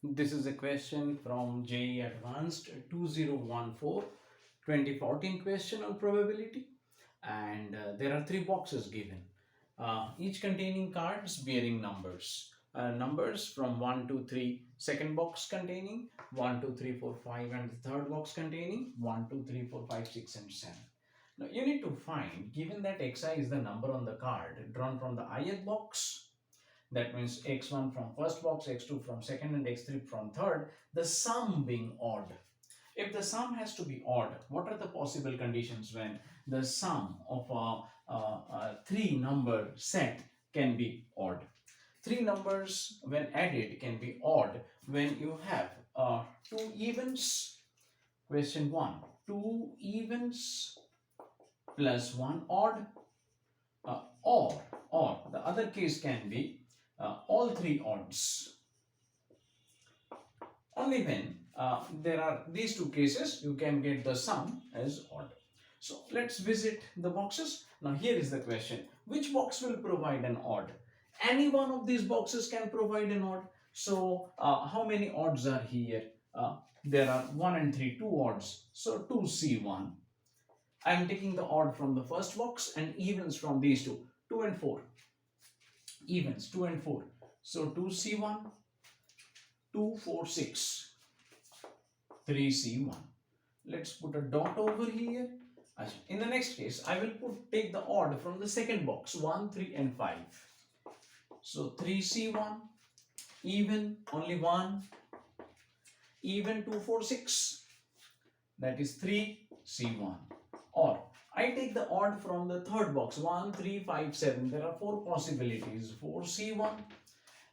This is a question from JEE Advanced 2014 2014 question on probability, and there are three boxes given, each containing cards bearing numbers. Numbers from 1 to 3, second box containing 1, 2, 3, 4, 5, and the third box containing 1, 2, 3, 4, 5, 6, and 7. Now you need to find, given that xi is the number on the card drawn from the ith box, that means x1 from first box, x2 from second, and x3 from third, the sum being odd. If the sum has to be odd, what are the possible conditions when the sum of a three number set can be odd? Three numbers when added can be odd when you have two evens. Question 1, two evens plus one odd, or the other case can be all three odds. Only when there are these two cases, you can get the sum as odd. So let's visit the boxes. Now here is the question: which box will provide an odd? Any one of these boxes can provide an odd. So how many odds are here? There are 1 and 3, two odds. So 2C1. I am taking the odd from the first box and evens from these two. 2 and 4. Evens 2 and 4. So 2C1, 2, 4, 6, 3C1. Let's put a dot over here. In the next case, I will take the odd from the second box, 1, 3, and 5. So 3C1, even, only 1, even 2, 4, 6. That is 3C1. Or I take the odd from the third box, 1, 3, 5, 7. There are four possibilities, 4C1.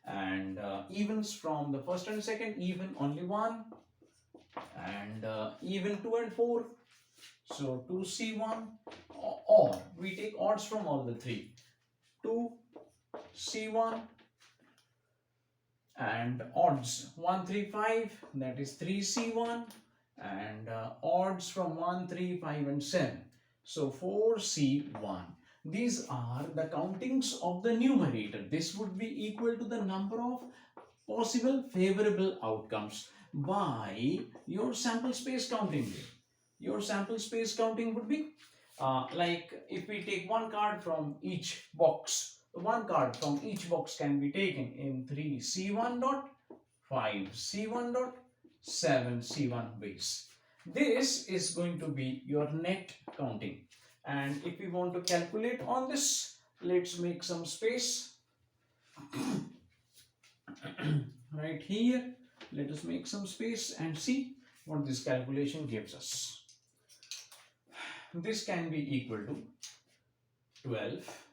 And evens from the first and second, even only 1, and even 2 and 4. So 2C1, or we take odds from all the three, 2C1, and odds 1, 3, 5, that is 3C1, and odds from 1, 3, 5, and 7. So 4C1. These are the countings of the numerator. This would be equal to the number of possible favorable outcomes by your sample space counting. Your sample space counting would be like if we take one card from each box, one card from each box can be taken in 3C1 dot, 5C1 dot, 7C1 base. This is going to be your net counting. And if we want to calculate on this, let's make some space right here. Let us make some space and see what this calculation gives us. This can be equal to 12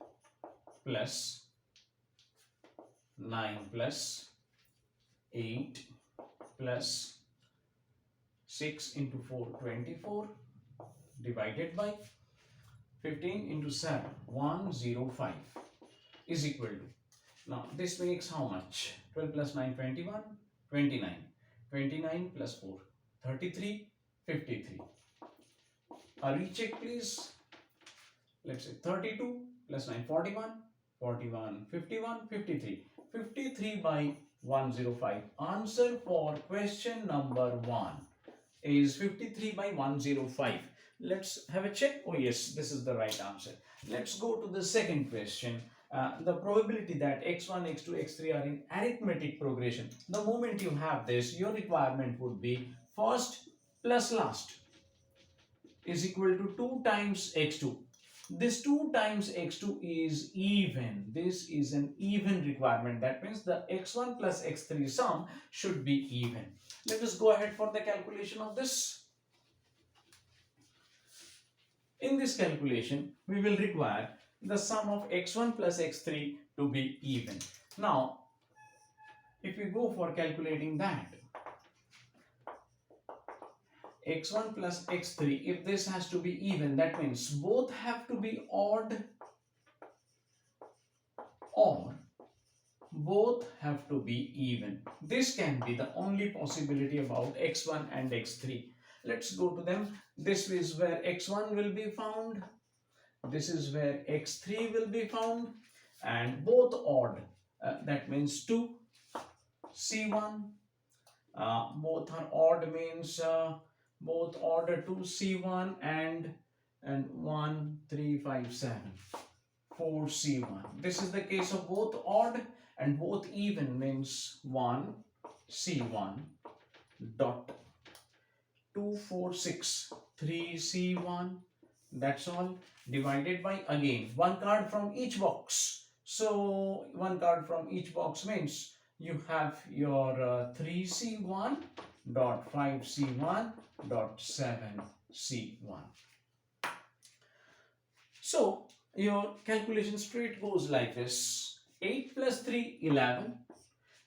plus 9 plus 8 plus 6 into 4, 24, divided by 15 into 7, 105 is equal to, now this makes how much? 12 plus 9, 21, 29, 29 plus 4, 33, 53. A recheck please. Let's say 32 plus 9, 41, 41, 51, 53. 53 by 105. Answer for question number 1 is 53 by 105. Let's have a check. Oh yes, this is the right answer. Let's go to the second question. The probability that x1, x2, x3 are in arithmetic progression. The moment you have this, your requirement would be first plus last is equal to 2 times x2. This 2 times x2 is even. This is an even requirement. That means the x1 plus x3 sum should be even. Let us go ahead for the calculation of this. In this calculation, we will require the sum of x1 plus x3 to be even. Now, if we go for calculating that, x1 plus x3, if this has to be even, that means both have to be odd or both have to be even. This can be the only possibility about x1 and x3. Let's go to them. This is where x1 will be found. This is where x3 will be found, and both odd. That means 2C1 Both are odd means both order 2 C1 and 1 3 5 7 4 C1. This is the case of both odd, and both even means 1 C1 dot 2 4 6 3 C1. That's all, divided by, again, one card from each box. So one card from each box means you have your 3C1 dot 5C1 dot 7C1. So your calculation straight goes like this: 8 plus 3 11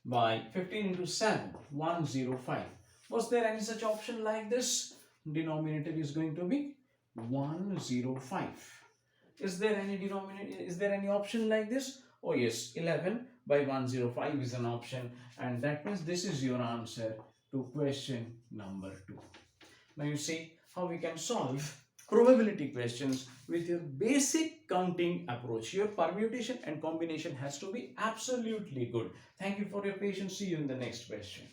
by 15 into 7 105. Was there any such option like this? Denominator is going to be 105. Is there any denominator? Is there any option like this? Oh yes, 11 by 105 is an option, and that means this is your answer to question number 2. Now you see how we can solve probability questions with your basic counting approach. Your permutation and combination has to be absolutely good. Thank you for your patience. See you in the next question.